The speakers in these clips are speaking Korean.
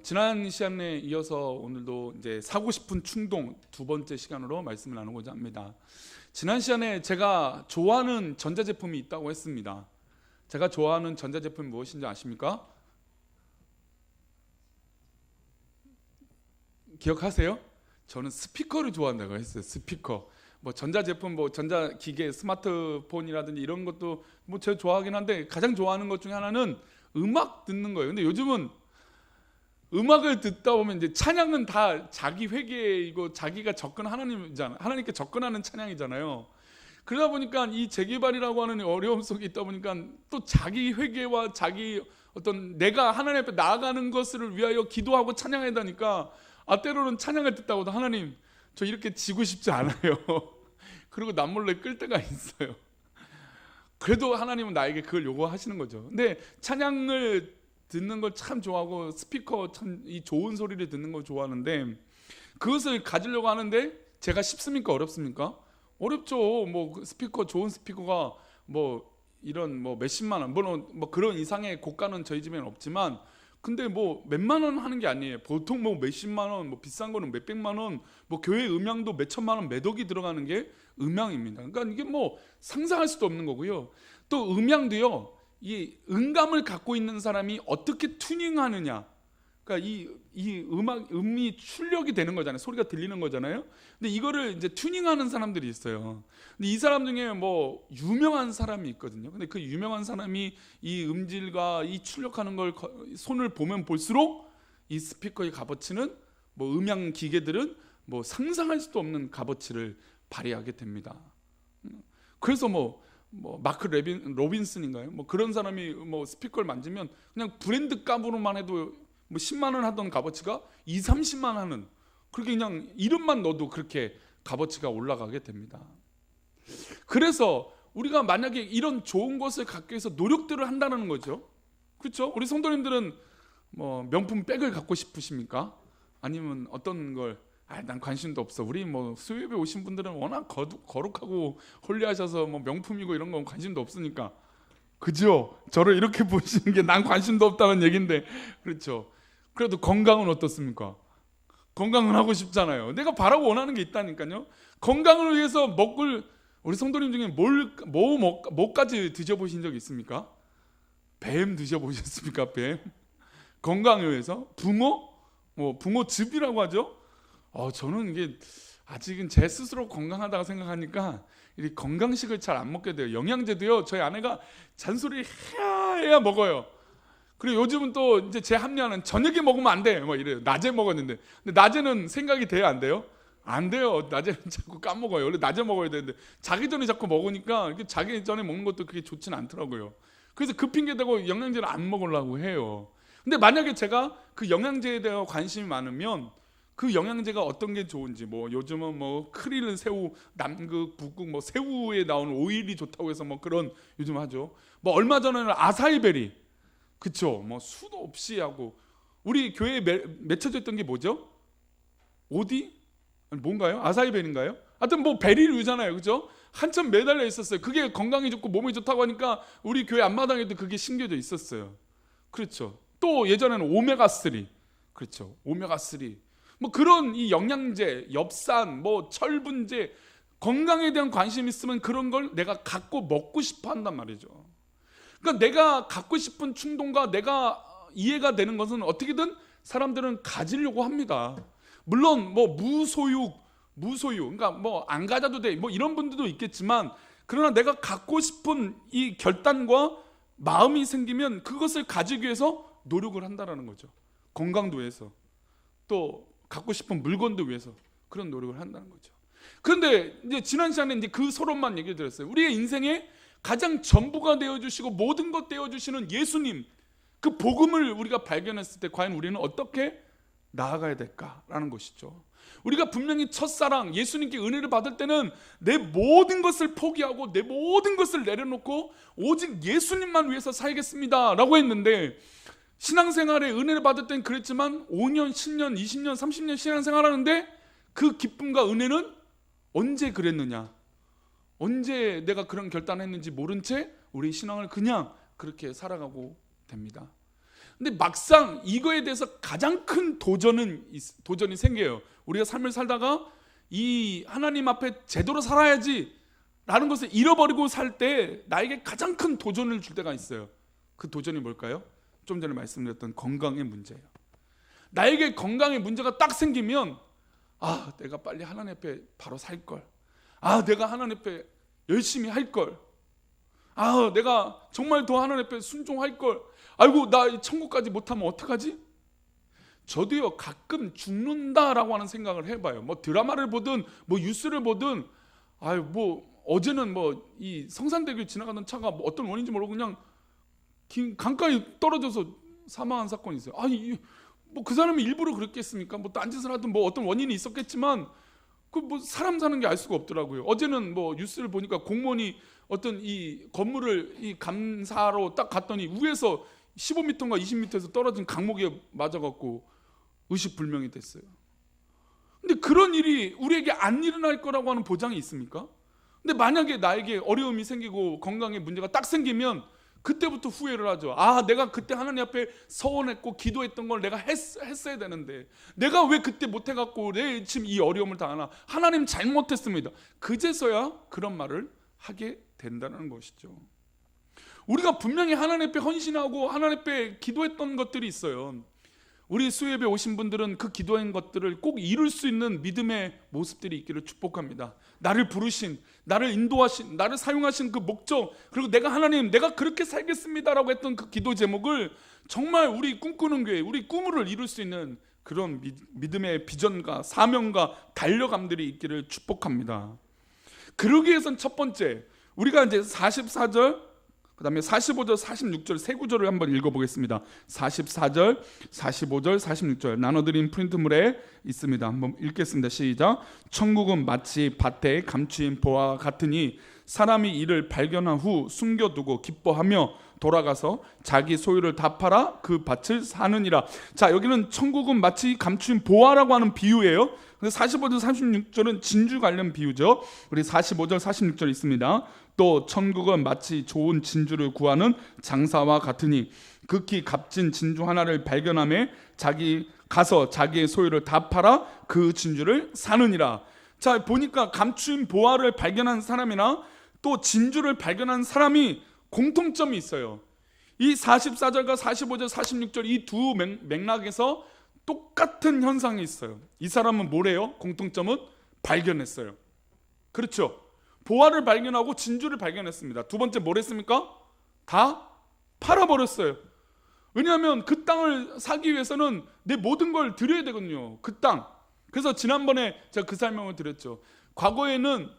지난 시간에 이어서 오늘도 이제 사고 싶은 충동 두 번째 시간으로 말씀을 나누고자 합니다. 지난 시간에 제가 좋아하는 전자제품이 있다고 했습니다. 제가 좋아하는 전자제품이 무엇인지 아십니까? 기억하세요? 저는 스피커를 좋아한다고 했어요. 스피커. 뭐 전자제품, 뭐 전자기계, 스마트폰이라든지 이런 것도 뭐 제가 좋아하긴 한데 가장 좋아하는 것 중에 하나는 음악 듣는 거예요. 근데 요즘은 음악을 듣다 보면 이제 찬양은 다 자기 회개이고 자기가 하나님께 접근하는 찬양이잖아요. 그러다 보니까 이 재개발이라고 하는 어려움 속에 있다 보니까 또 자기 회개와 자기 어떤 내가 하나님 앞에 나아가는 것을 위하여 기도하고 찬양해야 되니까 때로는 찬양을 듣다고도 하나님 저 이렇게 지고 싶지 않아요. 그리고 남몰래 끌 때가 있어요. 그래도 하나님은 나에게 그걸 요구하시는 거죠. 근데 찬양을 듣는 걸 참 좋아하고 스피커 참 이 좋은 소리를 듣는 걸 좋아하는데 그것을 가지려고 하는데 제가 쉽습니까? 어렵습니까? 어렵죠. 뭐 스피커 좋은 스피커가 뭐 이런 뭐 몇십만 원 물론 뭐 그런 이상의 고가는 저희 집에는 없지만 근데 뭐 몇만 원 하는 게 아니에요. 보통 뭐 몇십만 원, 뭐 비싼 거는 몇백만 원, 뭐 교회 음향도 몇천만 원, 몇 억이 들어가는 게 음향입니다. 그러니까 이게 뭐 상상할 수도 없는 거고요. 또 음향도요. 이 음감을 갖고 있는 사람이 어떻게 튜닝하느냐. 그러니까 이 음이 출력이 되는 거잖아요. 소리가 들리는 거잖아요. 근데 이거를 이제 튜닝하는 사람들이 있어요. 근데 이 사람 중에 뭐 유명한 사람이 있거든요. 근데 그 유명한 사람이 이 음질과 이 출력하는 걸 손을 보면 볼수록 이 스피커의 값어치는 뭐 음향 기계들은 뭐 상상할 수도 없는 값어치를 발휘하게 됩니다. 그래서 뭐 마크 로빈슨인가요? 뭐 그런 사람이 뭐 스피커를 만지면 그냥 브랜드 값으로만 해도 뭐 10만 원 하던 값어치가 2, 30만 하는 그렇게 그냥 이름만 넣어도 그렇게 값어치가 올라가게 됩니다. 그래서 우리가 만약에 이런 좋은 것을 갖기 위해서 노력들을 한다는 거죠. 그렇죠? 우리 성도님들은 뭐 명품 백을 갖고 싶으십니까? 아니면 어떤 걸 난 관심도 없어. 우리 뭐 수요예배 오신 분들은 워낙 거룩하고 홀리하셔서 뭐 명품이고 이런 건 관심도 없으니까. 그죠? 저를 이렇게 보시는 게 난 관심도 없다는 얘긴데. 그렇죠. 그래도 건강은 어떻습니까? 건강은 하고 싶잖아요. 내가 바라고 원하는 게 있다니까요. 건강을 위해서 우리 성도님 중에 뭐까지 드셔보신 적 있습니까? 뱀 드셔보셨습니까? 뱀? 건강을 위해서? 붕어즙이라고 하죠? 저는 이게 아직은 제 스스로 건강하다고 생각하니까 이 건강식을 잘 안 먹게 돼요. 영양제도요. 저희 아내가 잔소리 해야 먹어요. 그리고 요즘은 또 이제 제 합리화는 저녁에 먹으면 안 돼. 뭐 이래요. 낮에 먹었는데. 근데 낮에는 생각이 돼요, 안 돼요? 안 돼요. 낮에는 자꾸 까먹어요. 원래 낮에 먹어야 되는데 자기 전에 자꾸 먹으니까 자기 전에 먹는 것도 그렇게 좋지는 않더라고요. 그래서 그 핑계 대고 영양제를 안 먹으려고 해요. 근데 만약에 제가 그 영양제에 대해 관심이 많으면 그 영양제가 어떤 게 좋은지 뭐 요즘은 뭐 크릴 새우 남극 북극 뭐 새우에 나오는 오일이 좋다고 해서 뭐 그런 요즘 하죠. 뭐 얼마 전에는 아사이베리 그쵸 뭐 수도 없이 하고 우리 교회에 맺혀졌던 게 뭐죠? 오디? 뭔가요? 아사이베리인가요? 하여튼 뭐 베리류잖아요. 그죠? 한참 매달려 있었어요. 그게 건강에 좋고 몸에 좋다고 하니까 우리 교회 앞마당에도 그게 심겨져 있었어요. 그렇죠. 또 예전에는 오메가3 그렇죠. 오메가3 뭐 그런 이 영양제, 엽산, 뭐 철분제 건강에 대한 관심 있으면 그런 걸 내가 갖고 먹고 싶어 한단 말이죠. 그러니까 내가 갖고 싶은 충동과 내가 이해가 되는 것은 어떻게든 사람들은 가지려고 합니다. 물론 뭐 무소유 그러니까 뭐 안 가져도 돼 뭐 이런 분들도 있겠지만 그러나 내가 갖고 싶은 이 결단과 마음이 생기면 그것을 가지기 위해서 노력을 한다라는 거죠. 건강도 위해서 또 갖고 싶은 물건도 위해서 그런 노력을 한다는 거죠. 그런데 이제 지난 시간에 이제 그 서론만 얘기 드렸어요. 우리의 인생에 가장 전부가 되어주시고 모든 것 되어주시는 예수님 그 복음을 우리가 발견했을 때 과연 우리는 어떻게 나아가야 될까라는 것이죠. 우리가 분명히 첫사랑 예수님께 은혜를 받을 때는 내 모든 것을 포기하고 내 모든 것을 내려놓고 오직 예수님만 위해서 살겠습니다 라고 했는데 신앙생활에 은혜를 받을 땐 그랬지만 5년, 10년, 20년, 30년 신앙생활 하는데 그 기쁨과 은혜는 언제 그랬느냐? 언제 내가 그런 결단을 했는지 모른 채 우리 신앙을 그냥 그렇게 살아가고 됩니다. 근데 막상 이거에 대해서 가장 큰 도전이 생겨요. 우리가 삶을 살다가 이 하나님 앞에 제대로 살아야지 라는 것을 잃어버리고 살 때 나에게 가장 큰 도전을 줄 때가 있어요. 그 도전이 뭘까요? 좀 전에 말씀드렸던 건강의 문제예요. 나에게 건강의 문제가 딱 생기면 내가 빨리 하나님 앞에 바로 살 걸. 내가 하나님 앞에 열심히 할 걸. 내가 정말 더 하나님 앞에 순종할 걸. 아이고, 나 천국까지 못하면 어떡하지? 저도요, 가끔 죽는다라고 하는 생각을 해봐요. 뭐 드라마를 보든 뭐 뉴스를 보든 어제는 이 성산대교 지나가던 차가 어떤 원인인지 모르고 그냥 강가에 떨어져서 사망한 사건이 있어요. 그 사람이 일부러 그랬겠습니까? 딴짓을 하든 어떤 원인이 있었겠지만 사람 사는 게 알 수가 없더라고요. 어제는 뉴스를 보니까 공무원이 어떤 이 건물을 이 감사로 딱 갔더니 위에서 15m인가 20m에서 떨어진 강목에 맞아갖고 의식불명이 됐어요. 근데 그런 일이 우리에게 안 일어날 거라고 하는 보장이 있습니까? 근데 만약에 나에게 어려움이 생기고 건강에 문제가 딱 생기면 그때부터 후회를 하죠. 내가 그때 하나님 앞에 서원했고 기도했던 걸 내가 했어야 되는데 내가 왜 그때 못해갖고 내 지금 이 어려움을 당하나. 하나님 잘못했습니다. 그제서야 그런 말을 하게 된다는 것이죠. 우리가 분명히 하나님 앞에 헌신하고 하나님 앞에 기도했던 것들이 있어요. 우리 수협에 오신 분들은 그 기도한 것들을 꼭 이룰 수 있는 믿음의 모습들이 있기를 축복합니다. 나를 부르신, 나를 인도하신, 나를 사용하신 그 목적, 그리고 내가 그렇게 살겠습니다라고 했던 그 기도 제목을 정말 우리 꿈꾸는 교회, 우리 꿈을 이룰 수 있는 그런 믿음의 비전과 사명과 달려감들이 있기를 축복합니다. 그러기 위해서는 첫 번째, 우리가 이제 44절 그 다음에 45절, 46절 세 구절을 한번 읽어보겠습니다. 44절, 45절, 46절 나눠드린 프린트물에 있습니다. 한번 읽겠습니다. 시작. 천국은 마치 밭에 감추인 보와 같으니 사람이 이를 발견한 후 숨겨두고 기뻐하며 돌아가서 자기 소유를 다 팔아 그 밭을 사느니라. 자, 여기는 천국은 마치 감추인 보화라고 하는 비유예요. 45절, 36절은 진주 관련 비유죠. 우리 45절, 46절 있습니다. 또 천국은 마치 좋은 진주를 구하는 장사와 같으니 극히 값진 진주 하나를 발견하며 가서 자기의 소유를 다 팔아 그 진주를 사느니라. 자, 보니까 감추인 보화를 발견한 사람이나 또 진주를 발견한 사람이 공통점이 있어요. 이 44절과 45절, 46절 이 두 맥락에서 똑같은 현상이 있어요. 이 사람은 뭐래요? 공통점은 발견했어요. 그렇죠? 보화를 발견하고 진주를 발견했습니다. 두 번째 뭘 했습니까? 다 팔아버렸어요. 왜냐하면 그 땅을 사기 위해서는 내 모든 걸 드려야 되거든요. 그 땅. 그래서 지난번에 제가 그 설명을 드렸죠. 과거에는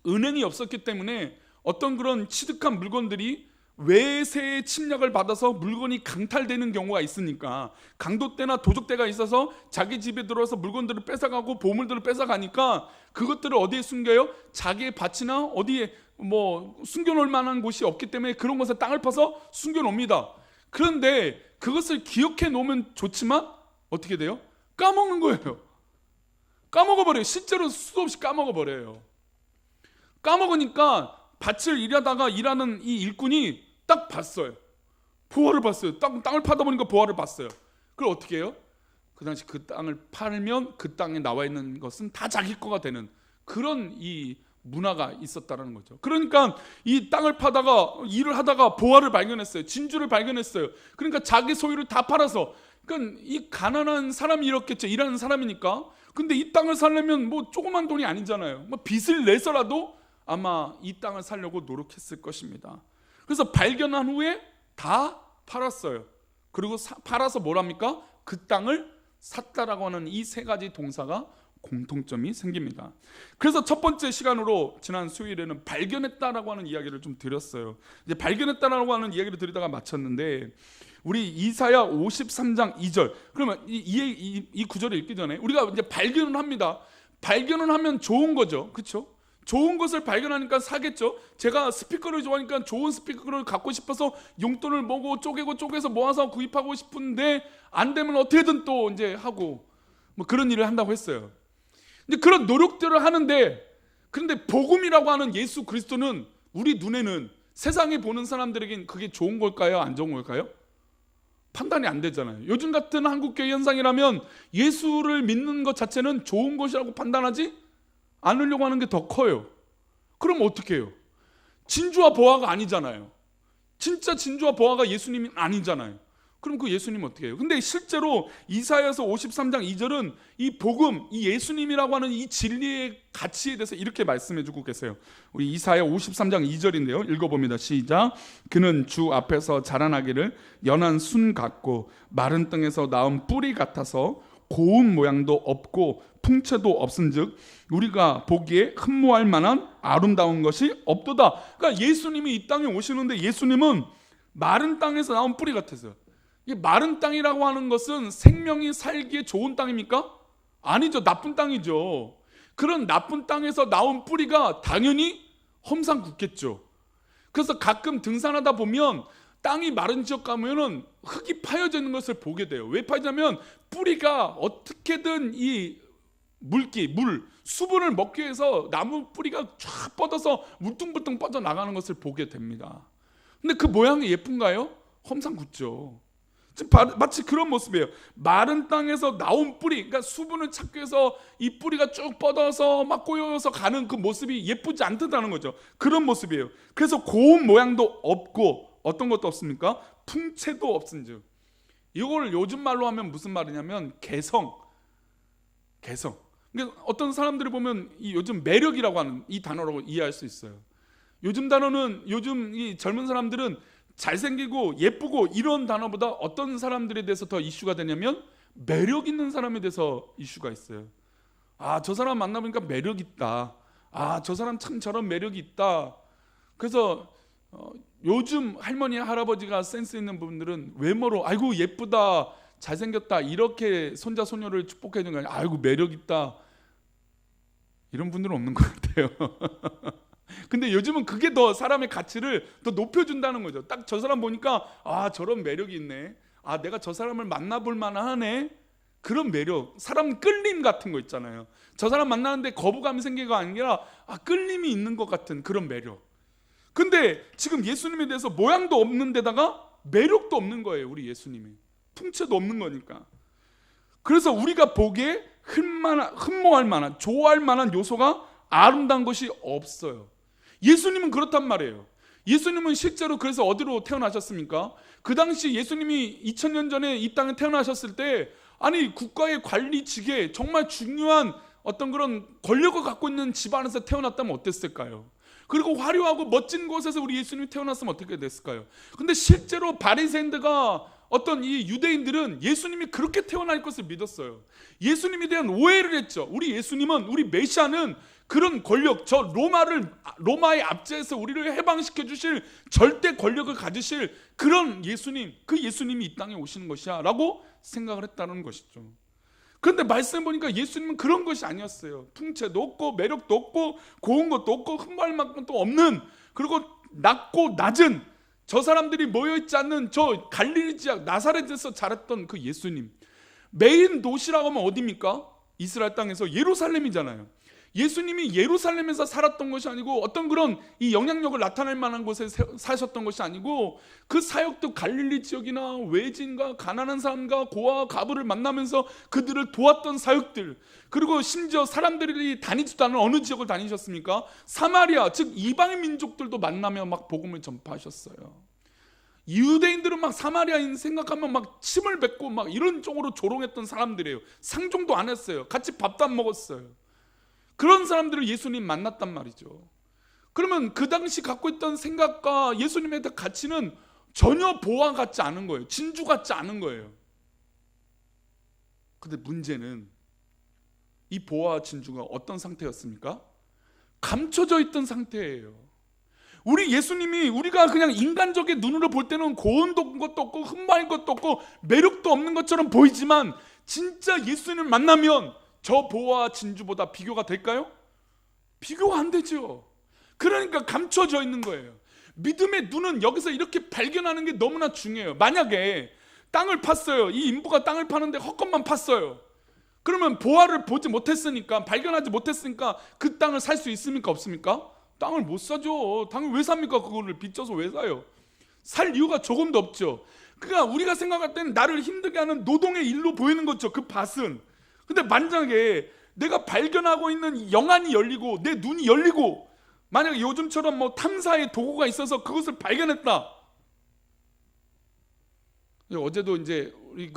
은행이 없었기 때문에 어떤 그런 취득한 물건들이 외세의 침략을 받아서 물건이 강탈되는 경우가 있으니까, 강도 때나 도적 때가 있어서 자기 집에 들어와서 물건들을 뺏어가고 보물들을 뺏어가니까 그것들을 어디에 숨겨요? 자기의 밭이나 어디에 숨겨놓을 만한 곳이 없기 때문에 그런 곳에 땅을 파서 숨겨놓습니다. 그런데 그것을 기억해 놓으면 좋지만 어떻게 돼요? 까먹는 거예요. 까먹어버려요. 실제로 수도 없이 까먹어버려요. 까먹으니까 밭을 일하다가 일하는 이 일꾼이 딱 봤어요. 보화를 봤어요. 땅을 파다 보니까 보화를 봤어요. 그걸 어떻게 해요? 그 당시 그 땅을 팔면 그 땅에 나와 있는 것은 다 자기 거가 되는 그런 이 문화가 있었다는 거죠. 그러니까 이 땅을 파다가 일을 하다가 보화를 발견했어요. 진주를 발견했어요. 그러니까 자기 소유를 다 팔아서, 그러니까 이 가난한 사람이 이렇겠죠. 일하는 사람이니까. 근데 이 땅을 살려면 조그만 돈이 아니잖아요. 빚을 내서라도 아마 이 땅을 살려고 노력했을 것입니다. 그래서 발견한 후에 다 팔았어요. 그리고 팔아서 뭐랍니까? 그 땅을 샀다라고 하는 이 세 가지 동사가 공통점이 생깁니다. 그래서 첫 번째 시간으로 지난 수요일에는 발견했다라고 하는 이야기를 좀 드렸어요. 이제 발견했다라고 하는 이야기를 드리다가 마쳤는데, 우리 이사야 53장 2절. 그러면 이 구절을 읽기 전에 우리가 이제 발견을 합니다. 발견을 하면 좋은 거죠. 그렇죠? 좋은 것을 발견하니까 사겠죠. 제가 스피커를 좋아하니까 좋은 스피커를 갖고 싶어서 용돈을 모으고 쪼개서 모아서 구입하고 싶은데 안 되면 어떻게든 또 이제 하고 그런 일을 한다고 했어요. 근데 그런 노력들을 하는데, 그런데 복음이라고 하는 예수 그리스도는 우리 눈에는, 세상에 보는 사람들에겐 그게 좋은 걸까요? 안 좋은 걸까요? 판단이 안 되잖아요. 요즘 같은 한국교회 현상이라면 예수를 믿는 것 자체는 좋은 것이라고 판단하지 않으려고 하는 게 더 커요. 그럼 어떻게 해요? 진주와 보화가 아니잖아요. 진짜 진주와 보화가 예수님이 아니잖아요. 그럼 그 예수님은 어떻게 해요? 근데 실제로 이사야서 53장 2절은 이 복음, 이 예수님이라고 하는 이 진리의 가치에 대해서 이렇게 말씀해 주고 계세요. 우리 이사야 53장 2절인데요. 읽어봅니다. 시작. 그는 주 앞에서 자라나기를 연한 순 같고 마른 땅에서 나온 뿌리 같아서 고운 모양도 없고 풍채도 없은즉 우리가 보기에 흠모할 만한 아름다운 것이 없도다. 그러니까 예수님이 이 땅에 오시는데 예수님은 마른 땅에서 나온 뿌리 같았어요. 이 마른 땅이라고 하는 것은 생명이 살기에 좋은 땅입니까? 아니죠. 나쁜 땅이죠. 그런 나쁜 땅에서 나온 뿌리가 당연히 험상궂겠죠. 그래서 가끔 등산하다 보면 땅이 마른 지역 가면은 흙이 파여져 있는 것을 보게 돼요. 왜 파여지냐면 뿌리가 어떻게든 이 물기, 수분을 먹기 위해서 나무 뿌리가 쫙 뻗어서 물뚱물뚱 뻗어 나가는 것을 보게 됩니다. 근데 그 모양이 예쁜가요? 험상궂죠. 마치 그런 모습이에요. 마른 땅에서 나온 뿌리, 그러니까 수분을 찾기 위해서 이 뿌리가 쭉 뻗어서 막 꼬여서 가는 그 모습이 예쁘지 않다는 거죠. 그런 모습이에요. 그래서 고운 모양도 없고 어떤 것도 없습니까? 풍채도 없은즉. 이걸 요즘 말로 하면 무슨 말이냐면 개성. 그러니까 어떤 사람들이 보면 이 요즘 매력이라고 하는 이 단어라고 이해할 수 있어요. 요즘 이 젊은 사람들은 잘생기고 예쁘고 이런 단어보다 어떤 사람들에 대해서 더 이슈가 되냐면 매력 있는 사람에 대해서 이슈가 있어요. 아, 저 사람 만나보니까 매력 있다. 아, 저 사람 참 저런 매력이 있다. 그래서 요즘 할머니 할아버지가 센스 있는 분들은 외모로 아이고 예쁘다 잘생겼다 이렇게 손자 손녀를 축복해 주는 거 아니에요. 아이고 매력 있다 이런 분들은 없는 것 같아요. 근데 요즘은 그게 더 사람의 가치를 더 높여준다는 거죠. 딱 저 사람 보니까 아 저런 매력이 있네. 아 내가 저 사람을 만나볼 만하네. 그런 매력, 사람 끌림 같은 거 있잖아요. 저 사람 만나는데 거부감이 생기가 아니라 끌림이 있는 것 같은 그런 매력. 근데 지금 예수님에 대해서 모양도 없는 데다가 매력도 없는 거예요. 우리 예수님이 풍채도 없는 거니까. 그래서 우리가 보기에 흠모할 만한, 좋아할 만한 요소가 아름다운 것이 없어요. 예수님은 그렇단 말이에요. 예수님은 실제로 그래서 어디로 태어나셨습니까? 그 당시 예수님이 2000년 전에 이 땅에 태어나셨을 때 아니 국가의 관리직에 정말 중요한 어떤 그런 권력을 갖고 있는 집안에서 태어났다면 어땠을까요? 그리고 화려하고 멋진 곳에서 우리 예수님이 태어났으면 어떻게 됐을까요? 근데 실제로 바리새인들과 어떤 이 유대인들은 예수님이 그렇게 태어날 것을 믿었어요. 예수님에 대한 오해를 했죠. 우리 예수님은, 우리 메시아는 그런 권력, 저 로마의 압제에서 우리를 해방시켜 주실 절대 권력을 가지실 그런 예수님, 그 예수님이 이 땅에 오시는 것이야 라고 생각을 했다는 것이죠. 그런데 말씀 보니까 예수님은 그런 것이 아니었어요. 풍채도 없고 매력도 없고 고운 것도 없고 흠모할 만큼도 없는, 그리고 낮고 낮은, 저 사람들이 모여있지 않는 저 갈릴리 지역 나사렛에서 자랐던 그 예수님. 메인 도시라고 하면 어디입니까? 이스라엘 땅에서 예루살렘이잖아요. 예수님이 예루살렘에서 살았던 것이 아니고 어떤 그런 이 영향력을 나타낼 만한 곳에 사셨던 것이 아니고 그 사역도 갈릴리 지역이나 외진과 가난한 사람과 고아와 가부를 만나면서 그들을 도왔던 사역들, 그리고 심지어 사람들이 다니지도 않은 어느 지역을 다니셨습니까? 사마리아, 즉 이방인 민족들도 만나며 막 복음을 전파하셨어요. 유대인들은 막 사마리아인 생각하면 막 침을 뱉고 막 이런 쪽으로 조롱했던 사람들이에요. 상종도 안 했어요. 같이 밥도 안 먹었어요. 그런 사람들을 예수님 만났단 말이죠. 그러면 그 당시 갖고 있던 생각과 예수님의 가치는 전혀 보화 같지 않은 거예요. 진주 같지 않은 거예요. 근데 문제는 이 보화와 진주가 어떤 상태였습니까? 감춰져 있던 상태예요. 우리 예수님이 우리가 그냥 인간적인 눈으로 볼 때는 고운 것도 없고 흠모할 것도 없고 매력도 없는 것처럼 보이지만 진짜 예수님을 만나면 저 보화와 진주보다 비교가 될까요? 비교가 안 되죠. 그러니까 감춰져 있는 거예요. 믿음의 눈은 여기서 이렇게 발견하는 게 너무나 중요해요. 만약에 땅을 팠어요. 이 인부가 땅을 파는데 헛것만 팠어요. 그러면 보화를 보지 못했으니까, 발견하지 못했으니까 그 땅을 살 수 있습니까? 없습니까? 땅을 못 사죠. 땅을 왜 삽니까? 그거를 빚져서 왜 사요? 살 이유가 조금도 없죠. 그러니까 우리가 생각할 때는 나를 힘들게 하는 노동의 일로 보이는 거죠, 그 밭은. 근데 만약에 내가 발견하고 있는 영안이 열리고 내 눈이 열리고, 만약에 요즘처럼 뭐 탐사의 도구가 있어서 그것을 발견했다. 어제도 이제 우리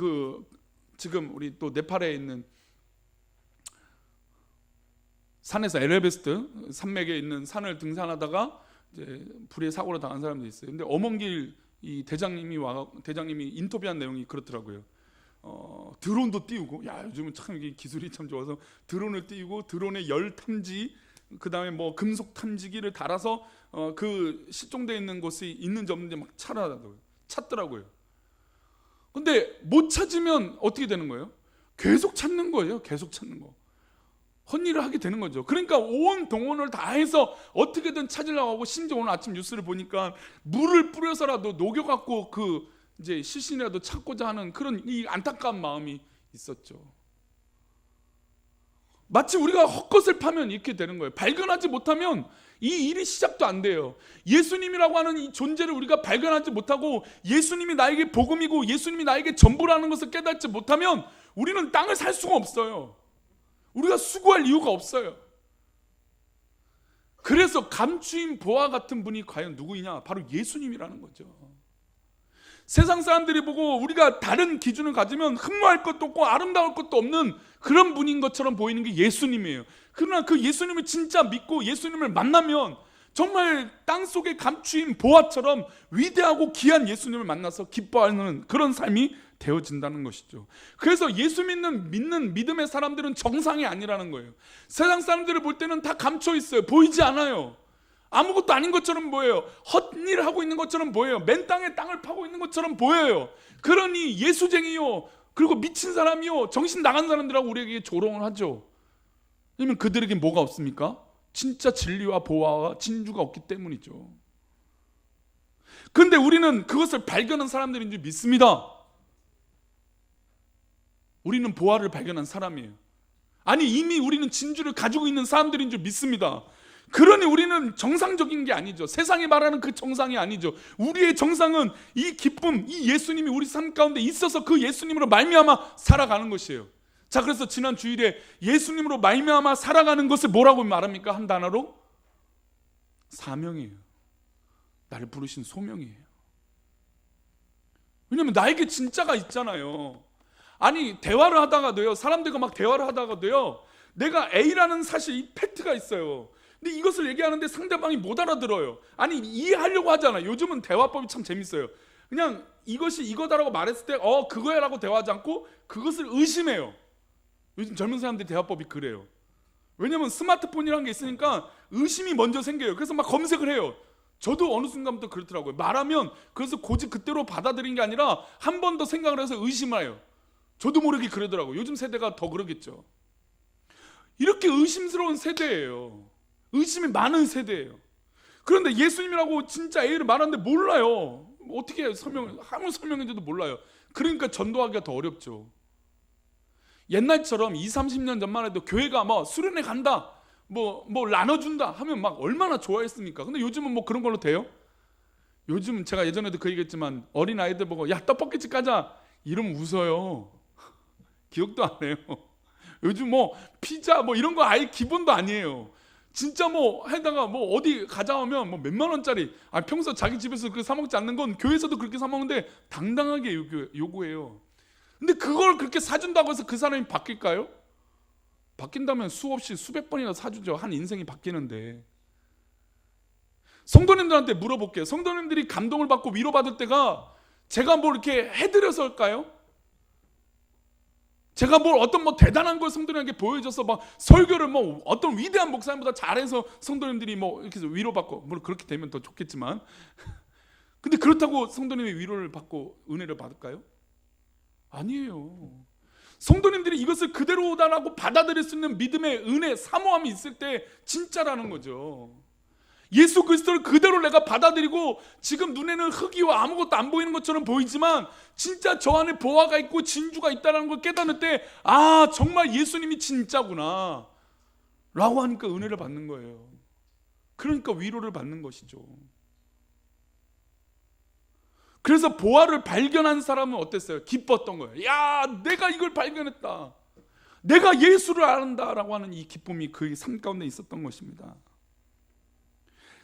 지금 우리 또 네팔에 있는 산에서 에베레스트 산맥에 있는 산을 등산하다가 이제 불의 사고로 당한 사람도 있어요. 근데 엄원길 이 대장님이 인터뷰한 내용이 그렇더라고요. 드론도 띄우고, 야 요즘은 참 이게 기술이 참 좋아서 드론을 띄우고 드론의 열 탐지, 그 다음에 뭐 금속 탐지기를 달아서 그 실종되어 있는 곳이 있는지 없는지 막 찾더라고요. 근데 못 찾으면 어떻게 되는 거예요? 계속 찾는 거예요. 계속 찾는 거. 헛일을 하게 되는 거죠. 그러니까 온 동원을 다 해서 어떻게든 찾으려고 하고, 심지어 오늘 아침 뉴스를 보니까 물을 뿌려서라도 녹여갖고 그 이제 시신이라도 찾고자 하는 그런 이 안타까운 마음이 있었죠. 마치 우리가 헛것을 파면 이렇게 되는 거예요. 발견하지 못하면 이 일이 시작도 안 돼요. 예수님이라고 하는 이 존재를 우리가 발견하지 못하고, 예수님이 나에게 복음이고 예수님이 나에게 전부라는 것을 깨닫지 못하면 우리는 땅을 살 수가 없어요. 우리가 수고할 이유가 없어요. 그래서 감추인 보화 같은 분이 과연 누구이냐? 바로 예수님이라는 거죠. 세상 사람들이 보고 우리가 다른 기준을 가지면 흠모할 것도 없고 아름다울 것도 없는 그런 분인 것처럼 보이는 게 예수님이에요. 그러나 그 예수님을 진짜 믿고 예수님을 만나면 정말 땅속에 감추인 보화처럼 위대하고 귀한 예수님을 만나서 기뻐하는 그런 삶이 되어진다는 것이죠. 그래서 예수 믿는 믿음의 사람들은 정상이 아니라는 거예요. 세상 사람들을 볼 때는 다 감춰 있어요. 보이지 않아요. 아무것도 아닌 것처럼 보여요. 헛일 하고 있는 것처럼 보여요. 맨 땅에 땅을 파고 있는 것처럼 보여요. 그러니 예수쟁이요, 그리고 미친 사람이요, 정신 나간 사람들하고 우리에게 조롱을 하죠. 왜냐면 그들에게 뭐가 없습니까? 진짜 진리와 보화와 진주가 없기 때문이죠. 그런데 우리는 그것을 발견한 사람들인 줄 믿습니다. 우리는 보화를 발견한 사람이에요. 아니, 이미 우리는 진주를 가지고 있는 사람들인 줄 믿습니다. 그러니 우리는 정상적인 게 아니죠. 세상이 말하는 그 정상이 아니죠. 우리의 정상은 이 기쁨, 이 예수님이 우리 삶 가운데 있어서 그 예수님으로 말미암아 살아가는 것이에요. 자, 그래서 지난 주일에 예수님으로 말미암아 살아가는 것을 뭐라고 말합니까? 한 단어로? 사명이에요. 나를 부르신 소명이에요. 왜냐면 나에게 진짜가 있잖아요. 아니, 대화를 하다가도요, 사람들과 막 대화를 하다가도요, 내가 A라는 사실, 이 팩트가 있어요. 근데 이것을 얘기하는데 상대방이 못 알아들어요. 아니, 이해하려고 하잖아요. 요즘은 대화법이 참 재밌어요. 그냥 이것이 이거다라고 말했을 때 그거야 라고 대화하지 않고 그것을 의심해요. 요즘 젊은 사람들이 대화법이 그래요. 왜냐면 스마트폰이라는 게 있으니까 의심이 먼저 생겨요. 그래서 막 검색을 해요. 저도 어느 순간부터 그렇더라고요. 말하면 그래서 고집 그대로 받아들인 게 아니라 한 번 더 생각을 해서 의심을 해요. 저도 모르게 그러더라고요. 요즘 세대가 더 그러겠죠. 이렇게 의심스러운 세대예요. 의심이 많은 세대예요. 그런데 예수님이라고 진짜 A를 말하는데 몰라요. 어떻게 아무 설명해줘도 몰라요. 그러니까 전도하기가 더 어렵죠. 옛날처럼 20, 30년 전만 해도 교회가 뭐 수련회 간다, 뭐 나눠준다 하면 막 얼마나 좋아했습니까? 근데 요즘은 뭐 그런 걸로 돼요? 요즘 제가 예전에도 그 얘기했지만 어린 아이들 보고 야 떡볶이집 가자 이러면 웃어요. 기억도 안 해요. 요즘 뭐 피자 뭐 이런 거 아예 기본도 아니에요. 진짜 뭐 해다가 뭐 어디 가자 하면 뭐 몇만 원짜리, 평소 자기 집에서 그렇게 사 먹지 않는 건 교회에서도 그렇게 사 먹는데 당당하게 요구해요. 근데 그걸 그렇게 사준다고 해서 그 사람이 바뀔까요? 바뀐다면 수없이 수백 번이나 사주죠. 한 인생이 바뀌는데. 성도님들한테 물어볼게요. 성도님들이 감동을 받고 위로받을 때가 제가 뭐 이렇게 해드려서일까요? 제가 어떤 대단한 걸 성도님에게 보여줘서 막 설교를 뭐 어떤 위대한 목사님보다 잘해서 성도님들이 뭐 이렇게 위로받고, 물론 그렇게 되면 더 좋겠지만, 근데 그렇다고 성도님이 위로를 받고 은혜를 받을까요? 아니에요. 성도님들이 이것을 그대로다라고 받아들일 수 있는 믿음의 은혜, 사모함이 있을 때 진짜라는 거죠. 예수 그리스도를 그대로 내가 받아들이고 지금 눈에는 흙이와 아무것도 안 보이는 것처럼 보이지만 진짜 저 안에 보화가 있고 진주가 있다는 걸 깨닫는 때 정말 예수님이 진짜구나 라고 하니까 은혜를 받는 거예요. 그러니까 위로를 받는 것이죠. 그래서 보화를 발견한 사람은 어땠어요? 기뻤던 거예요. 야, 내가 이걸 발견했다. 내가 예수를 안다라고 하는 이 기쁨이 그의 삶 가운데 있었던 것입니다.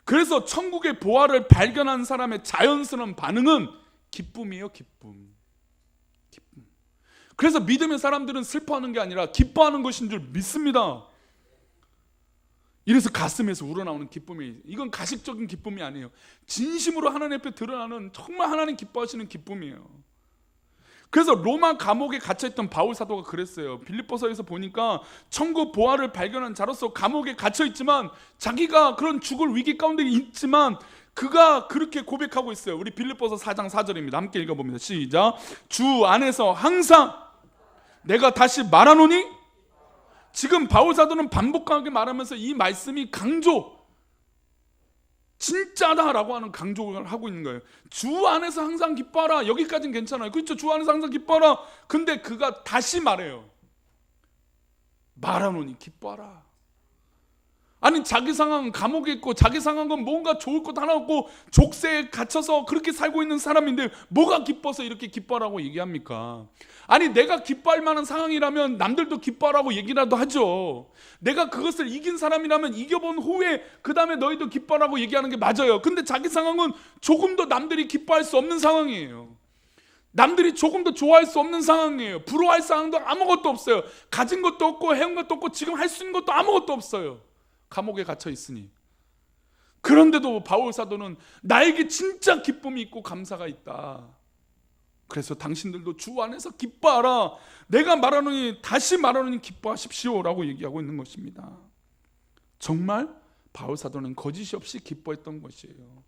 그래서 천국의 보화를 발견한 사람의 자연스러운 반응은 기쁨이에요. 기쁨. 그래서 믿음의 사람들은 슬퍼하는 게 아니라 기뻐하는 것인 줄 믿습니다. 이래서 가슴에서 우러나오는 기쁨이, 이건 가식적인 기쁨이 아니에요. 진심으로 하나님 앞에 드러나는 정말 하나님 기뻐하시는 기쁨이에요. 그래서 로마 감옥에 갇혀있던 바울 사도가 그랬어요. 빌립보서에서 보니까 천국 보화를 발견한 자로서 감옥에 갇혀있지만, 자기가 그런 죽을 위기 가운데 있지만 그가 그렇게 고백하고 있어요. 우리 빌립보서 4장 4절입니다. 함께 읽어봅니다. 시작. 주 안에서 항상 내가 다시 말하노니, 지금 바울 사도는 반복하게 말하면서 이 말씀이 강조, 진짜다라고 하는 강조를 하고 있는 거예요. 주 안에서 항상 기뻐하라. 여기까지는 괜찮아요. 그렇죠? 주 안에서 항상 기뻐하라. 근데 그가 다시 말해요. 말하노니 기뻐하라. 아니, 자기 상황은 감옥에 있고 자기 상황은 뭔가 좋을 것 하나 없고 족쇄에 갇혀서 그렇게 살고 있는 사람인데 뭐가 기뻐서 이렇게 기뻐하라고 얘기합니까? 아니, 내가 기뻐할 만한 상황이라면 남들도 기뻐하라고 얘기라도 하죠. 내가 그것을 이긴 사람이라면 이겨본 후에 그 다음에 너희도 기뻐하라고 얘기하는 게 맞아요. 근데 자기 상황은 조금 더 남들이 기뻐할 수 없는 상황이에요. 남들이 조금 더 좋아할 수 없는 상황이에요. 부러워할 상황도 아무것도 없어요. 가진 것도 없고 해온 것도 없고 지금 할 수 있는 것도 아무것도 없어요. 감옥에 갇혀 있으니. 그런데도 바울 사도는 나에게 진짜 기쁨이 있고 감사가 있다. 그래서 당신들도 주 안에서 기뻐하라. 내가 말하노니 다시 말하노니 기뻐하십시오라고 얘기하고 있는 것입니다. 정말 바울 사도는 거짓이 없이 기뻐했던 것이에요.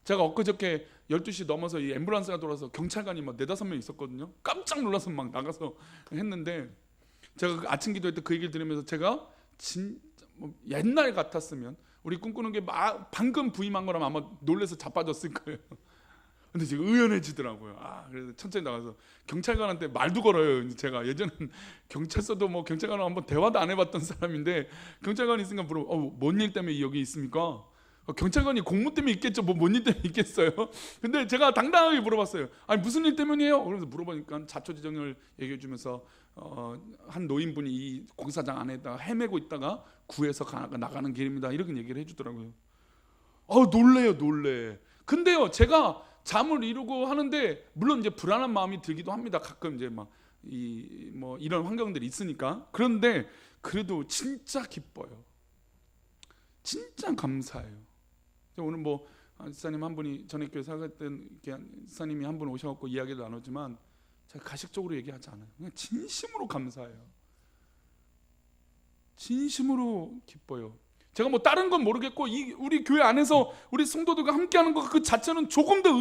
제가 엊그저께 12시 넘어서 이 앰뷸런스가 돌아서 경찰관이 막 4-5명 있었거든요. 깜짝 놀라서 막 나가서 했는데, 제가 아침 기도회 때 그 얘기를 들으면서 제가 옛날 같았으면, 우리 꿈꾸는 게 방금 부임한 거라면 아마 놀라서 자빠졌을 거예요. 근데 지금 의연해지더라고요. 그래서 천천히 나가서 경찰관한테 말도 걸어요. 제가 예전엔 경찰서도 뭐 경찰관하고 한번 대화도 안 해봤던 사람인데, 경찰관이 있으니까 물어봐. 뭔 일 때문에 여기 있습니까? 경찰관이 공무 때문에 있겠죠. 뭔 일 때문에 있겠어요. 근데 제가 당당하게 물어봤어요. 아니, 무슨 일 때문이에요? 그래서 물어보니까 자초지종을 얘기해 주면서 한 노인분이 이 공사장 안에다가 헤매고 있다가 구해서 나가는 길입니다. 이렇게 얘기를 해주더라고요. 놀래요, 놀래. 근데요, 제가 잠을 이루고 하는데 물론 이제 불안한 마음이 들기도 합니다. 가끔 이제 뭐 이런 환경들이 있으니까. 그런데 그래도 진짜 기뻐요. 진짜 감사해요. 오늘 뭐 지사님 한 분이 전에 교회 사역했던 지사님이 한 분 오셔갖고 이야기를 나누지만 제가 가식적으로 얘기하지 않아요. 그냥 진심으로 감사해요. 진심으로 기뻐요. 제가 뭐 다른 건 모르겠고 우리 교회 안에서 우리 성도들과 함께하는 것 그 자체는 조금 더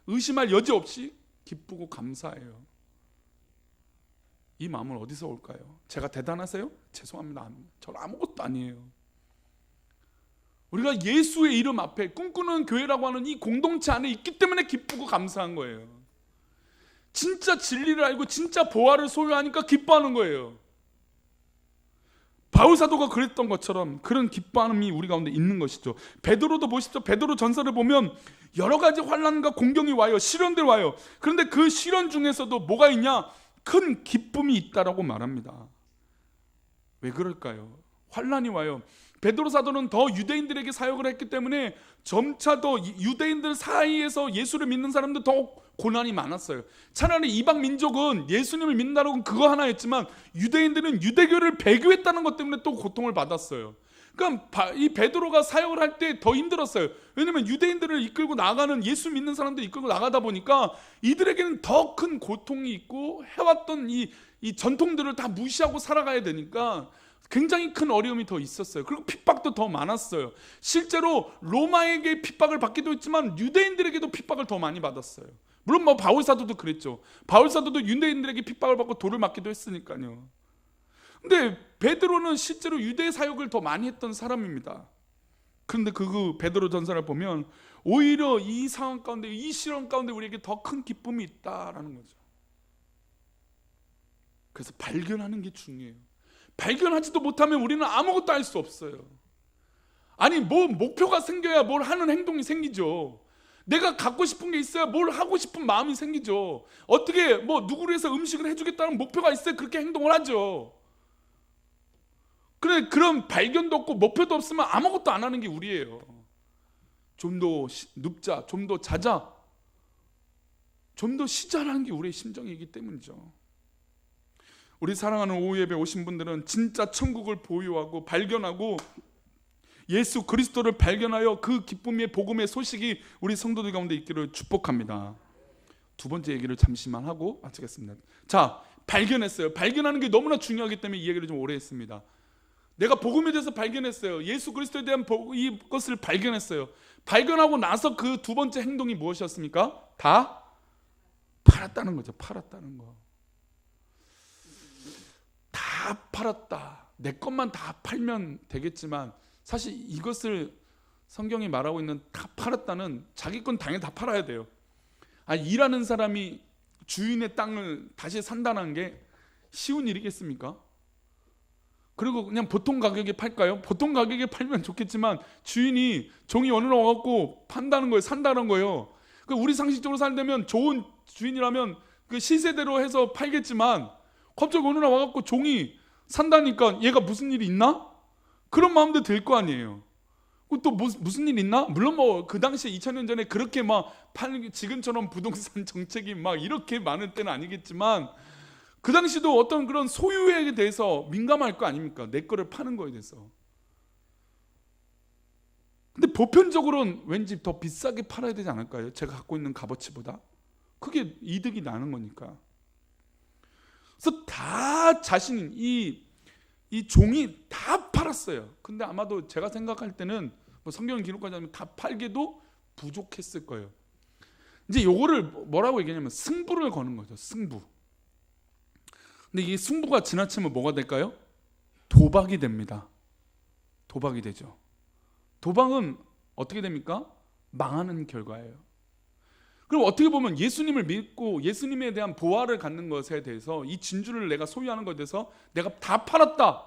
의심할 여지 없이 기쁘고 감사해요. 이 마음은 어디서 올까요? 제가 대단하세요? 죄송합니다. 저는 아무것도 아니에요. 우리가 예수의 이름 앞에 꿈꾸는 교회라고 하는 이 공동체 안에 있기 때문에 기쁘고 감사한 거예요. 진짜 진리를 알고 진짜 보화를 소유하니까 기뻐하는 거예요. 바울 사도가 그랬던 것처럼 그런 기뻐함이 우리 가운데 있는 것이죠. 베드로도 보시죠. 베드로 전서를 보면 여러 가지 환난과 공경이 와요. 시련들 와요. 그런데 그 시련 중에서도 뭐가 있냐? 큰 기쁨이 있다라고 말합니다. 왜 그럴까요? 환난이 와요. 베드로 사도는 더 유대인들에게 사역을 했기 때문에 점차 더 유대인들 사이에서 예수를 믿는 사람들 더 고난이 많았어요. 차라리 이방 민족은 예수님을 믿는다는 그거 하나였지만 유대인들은 유대교를 배교했다는 것 때문에 또 고통을 받았어요. 그러니까 이 베드로가 사역을 할 때 더 힘들었어요. 왜냐하면 유대인들을 이끌고 나가는, 예수 믿는 사람들 이끌고 나가다 보니까 이들에게는 더 큰 고통이 있고 해왔던 이 전통들을 다 무시하고 살아가야 되니까 굉장히 큰 어려움이 더 있었어요. 그리고 핍박도 더 많았어요. 실제로 로마에게 핍박을 받기도 했지만 유대인들에게도 핍박을 더 많이 받았어요. 물론 뭐 바울 사도도 그랬죠. 바울 사도도 유대인들에게 핍박을 받고 돌을 맞기도 했으니까요. 근데 베드로는 실제로 유대 사역을 더 많이 했던 사람입니다. 그런데 그 베드로 전서를 보면 오히려 이 상황 가운데, 이 시련 가운데 우리에게 더 큰 기쁨이 있다라는 거죠. 그래서 발견하는 게 중요해요. 발견하지도 못하면 우리는 아무것도 할 수 없어요. 아니, 뭐 목표가 생겨야 뭘 하는 행동이 생기죠. 내가 갖고 싶은 게 있어야 뭘 하고 싶은 마음이 생기죠. 어떻게 뭐 누구를 해서 음식을 해주겠다는 목표가 있어야 그렇게 행동을 하죠. 그래, 그런 발견도 없고 목표도 없으면 아무것도 안 하는 게 우리예요. 좀 더 눕자, 좀 더 자자, 좀 더 쉬자라는 게 우리의 심정이기 때문이죠. 우리 사랑하는 오후 예배 오신 분들은 진짜 천국을 보유하고 발견하고 예수 그리스도를 발견하여 그 기쁨의 복음의 소식이 우리 성도들 가운데 있기를 축복합니다. 두 번째 얘기를 잠시만 하고 마치겠습니다. 자, 발견했어요. 발견하는 게 너무나 중요하기 때문에 이 얘기를 좀 오래 했습니다. 내가 복음에 대해서 발견했어요. 예수 그리스도에 대한 이것을 발견했어요. 발견하고 나서 그 두 번째 행동이 무엇이었습니까? 다 팔았다는 거죠. 팔았다는 거. 다 팔았다. 내 것만 다 팔면 되겠지만 사실 이것을 성경이 말하고 있는 다 팔았다는 자기 건 당연히 다 팔아야 돼요. 일하는 사람이 주인의 땅을 다시 산다는 게 쉬운 일이겠습니까? 그리고 그냥 보통 가격에 팔까요? 보통 가격에 팔면 좋겠지만 주인이 종이 어느 날 와갖고 판다는 거예요. 산다는 거예요. 우리 상식적으로 살려면 좋은 주인이라면 그 시세대로 해서 팔겠지만 갑자기 어느 날 와갖고 종이 산다니까 얘가 무슨 일이 있나? 그런 마음도 들 거 아니에요. 또 무슨 일 있나? 물론 뭐 그 당시에 2000년 전에 그렇게 막 지금처럼 부동산 정책이 막 이렇게 많을 때는 아니겠지만 그 당시도 어떤 그런 소유에 대해서 민감할 거 아닙니까? 내 거를 파는 거에 대해서. 근데 보편적으로는 왠지 더 비싸게 팔아야 되지 않을까요? 제가 갖고 있는 값어치보다. 그게 이득이 나는 거니까. 그래서 다 자신인 이 종이 다 팔았어요. 근데 아마도 제가 생각할 때는 뭐 성경 기록하지 않으면 다 팔게도 부족했을 거예요. 이제 요거를 뭐라고 얘기하냐면 승부를 거는 거죠. 승부. 근데 이 승부가 지나치면 뭐가 될까요? 도박이 됩니다. 도박이 되죠. 도박은 어떻게 됩니까? 망하는 결과예요. 그럼 어떻게 보면 예수님을 믿고 예수님에 대한 보화를 갖는 것에 대해서 이 진주를 내가 소유하는 것에 대해서 내가 다 팔았다.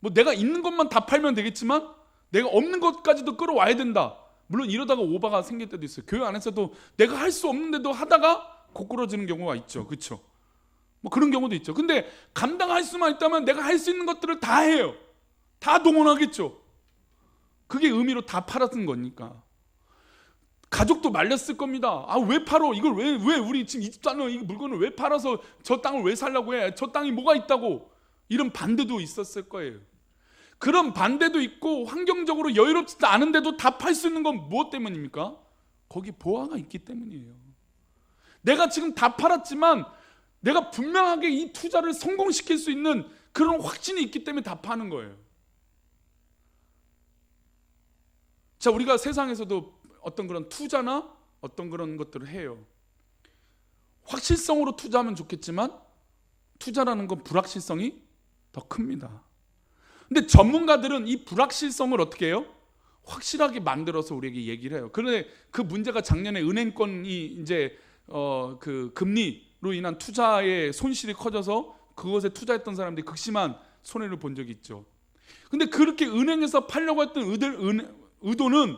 뭐 내가 있는 것만 다 팔면 되겠지만 내가 없는 것까지도 끌어와야 된다. 물론 이러다가 오바가 생길 때도 있어요. 교회 안에서도 내가 할 수 없는데도 하다가 고꾸러지는 경우가 있죠. 그렇죠? 뭐 그런 경우도 있죠. 근데 감당할 수만 있다면 내가 할 수 있는 것들을 다 해요. 다 동원하겠죠. 그게 의미로 다 팔았던 거니까. 가족도 말렸을 겁니다. 왜 팔어? 이걸 왜 우리 지금 이 집 사는 이 물건을 왜 팔아서 저 땅을 왜 살려고 해? 저 땅이 뭐가 있다고? 이런 반대도 있었을 거예요. 그런 반대도 있고 환경적으로 여유롭지도 않은데도 다 팔 수 있는 건 무엇 때문입니까? 거기 보화가 있기 때문이에요. 내가 지금 다 팔았지만 내가 분명하게 이 투자를 성공시킬 수 있는 그런 확신이 있기 때문에 다 파는 거예요. 자, 우리가 세상에서도 어떤 그런 투자나 어떤 그런 것들을 해요. 확실성으로 투자하면 좋겠지만 투자라는 건 불확실성이 더 큽니다. 근데 전문가들은 이 불확실성을 어떻게 해요? 확실하게 만들어서 우리에게 얘기를 해요. 그런데 그 문제가 작년에 은행권이 이제 그 금리로 인한 투자의 손실이 커져서 그것에 투자했던 사람들이 극심한 손해를 본 적이 있죠. 근데 그렇게 은행에서 팔려고 했던 의도는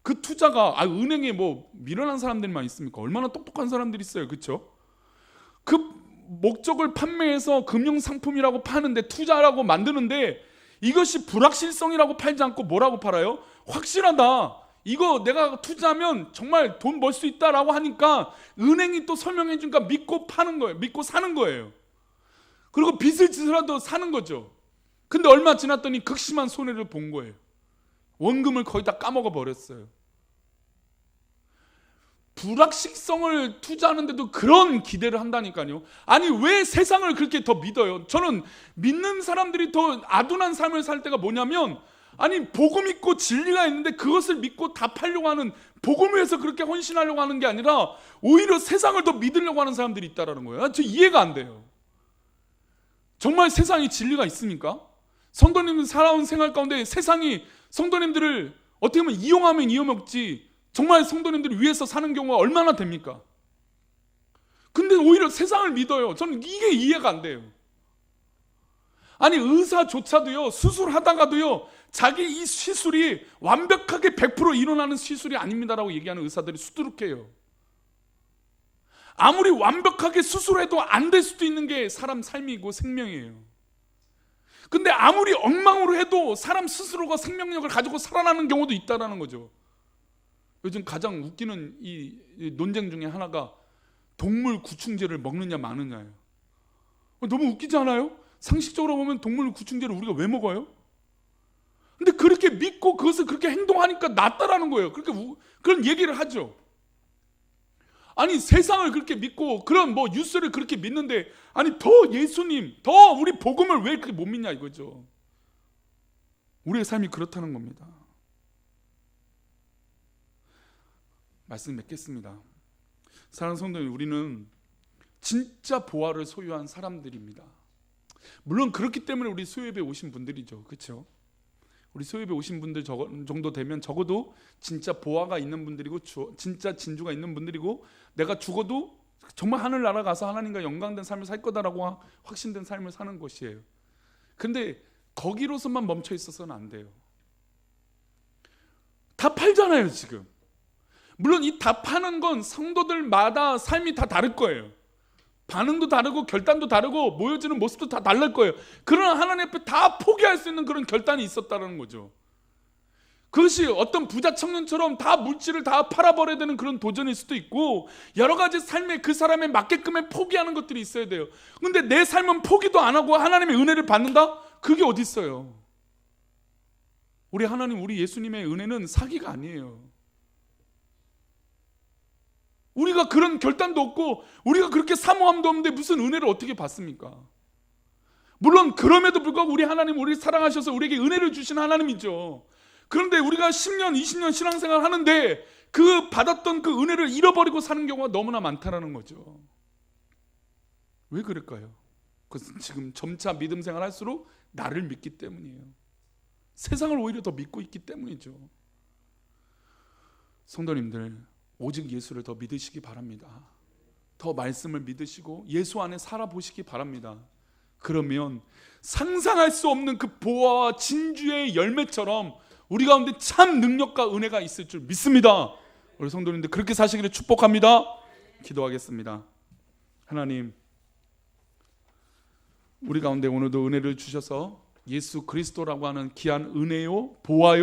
그 투자가 은행에 뭐 미련한 사람들만 있습니까? 얼마나 똑똑한 사람들이 있어요. 그렇죠? 그 목적을 판매해서 금융상품이라고 파는데 투자라고 만드는데 이것이 불확실성이라고 팔지 않고 뭐라고 팔아요? 확실하다. 이거 내가 투자하면 정말 돈 벌 수 있다라고 하니까 은행이 또 설명해 주니까 믿고 파는 거예요. 믿고 사는 거예요. 그리고 빚을 지더라도 사는 거죠. 근데 얼마 지났더니 극심한 손해를 본 거예요. 원금을 거의 다 까먹어 버렸어요. 불확실성을 투자하는데도 그런 기대를 한다니까요. 아니 왜 세상을 그렇게 더 믿어요? 저는 믿는 사람들이 더 아둔한 삶을 살 때가 뭐냐면 아니 복음 있고 진리가 있는데 그것을 믿고 다 팔려고 하는, 복음을 위해서 그렇게 헌신하려고 하는 게 아니라 오히려 세상을 더 믿으려고 하는 사람들이 있다라는 거예요. 저 이해가 안 돼요. 정말 세상에 진리가 있습니까? 성도님들 살아온 생활 가운데 세상이 성도님들을 어떻게 보면 이용하면 이용먹지 정말 성도님들을 위해서 사는 경우가 얼마나 됩니까? 근데 오히려 세상을 믿어요. 저는 이게 이해가 안 돼요. 아니 의사조차도요, 수술하다가도요, 자기 이 시술이 완벽하게 100% 일어나는 시술이 아닙니다라고 얘기하는 의사들이 수두룩해요. 아무리 완벽하게 수술해도 안 될 수도 있는 게 사람 삶이고 생명이에요. 근데 아무리 엉망으로 해도 사람 스스로가 생명력을 가지고 살아나는 경우도 있다는 거죠. 요즘 가장 웃기는 이 논쟁 중에 하나가 동물 구충제를 먹느냐 마느냐예요. 너무 웃기지 않아요? 상식적으로 보면 동물 구충제를 우리가 왜 먹어요? 근데 그렇게 믿고 그것을 그렇게 행동하니까 낫다라는 거예요. 그런 얘기를 하죠. 아니 세상을 그렇게 믿고 그런 뭐 뉴스를 그렇게 믿는데, 아니 더 예수님, 더 우리 복음을 왜 그렇게 못 믿냐 이거죠. 우리의 삶이 그렇다는 겁니다. 말씀 맺겠습니다. 사랑하는 성도님, 우리는 진짜 보화를 소유한 사람들입니다. 물론 그렇기 때문에 우리 수요예배 오신 분들이죠. 그렇죠? 우리 수요예배 오신 분들 정도 되면 적어도 진짜 보화가 있는 분들이고 진짜 진주가 있는 분들이고, 내가 죽어도 정말 하늘나라 가서 하나님과 영광된 삶을 살 거다라고 확신된 삶을 사는 것이에요. 근데 거기로서만 멈춰 있어서는 안 돼요. 다 팔잖아요 지금. 물론 이 다 파는 건 성도들마다 삶이 다 다를 거예요. 반응도 다르고 결단도 다르고 모여지는 모습도 다 다를 거예요. 그러나 하나님 앞에 다 포기할 수 있는 그런 결단이 있었다는 거죠. 그것이 어떤 부자 청년처럼 다 물질을 다 팔아버려야 되는 그런 도전일 수도 있고, 여러 가지 삶에 그 사람에 맞게끔에 포기하는 것들이 있어야 돼요. 근데 내 삶은 포기도 안 하고 하나님의 은혜를 받는다? 그게 어디 있어요? 우리 하나님, 우리 예수님의 은혜는 사기가 아니에요. 우리가 그런 결단도 없고 우리가 그렇게 사모함도 없는데 무슨 은혜를 어떻게 받습니까? 물론 그럼에도 불구하고 우리 하나님, 우리를 사랑하셔서 우리에게 은혜를 주신 하나님이죠. 그런데 우리가 10년, 20년 신앙생활 하는데 그 받았던 그 은혜를 잃어버리고 사는 경우가 너무나 많다라는 거죠. 왜 그럴까요? 그것은 지금 점차 믿음 생활 할수록 나를 믿기 때문이에요. 세상을 오히려 더 믿고 있기 때문이죠. 성도님들, 오직 예수를 더 믿으시기 바랍니다. 더 말씀을 믿으시고 예수 안에 살아보시기 바랍니다. 그러면 상상할 수 없는 그 보화와 진주의 열매처럼 우리 가운데 참 능력과 은혜가 있을 줄 믿습니다. 우리 성도님들 그렇게 사시기를 축복합니다. 기도하겠습니다. 하나님, 우리 가운데 오늘도 은혜를 주셔서 예수 그리스도라고 하는 귀한 은혜요, 보화요,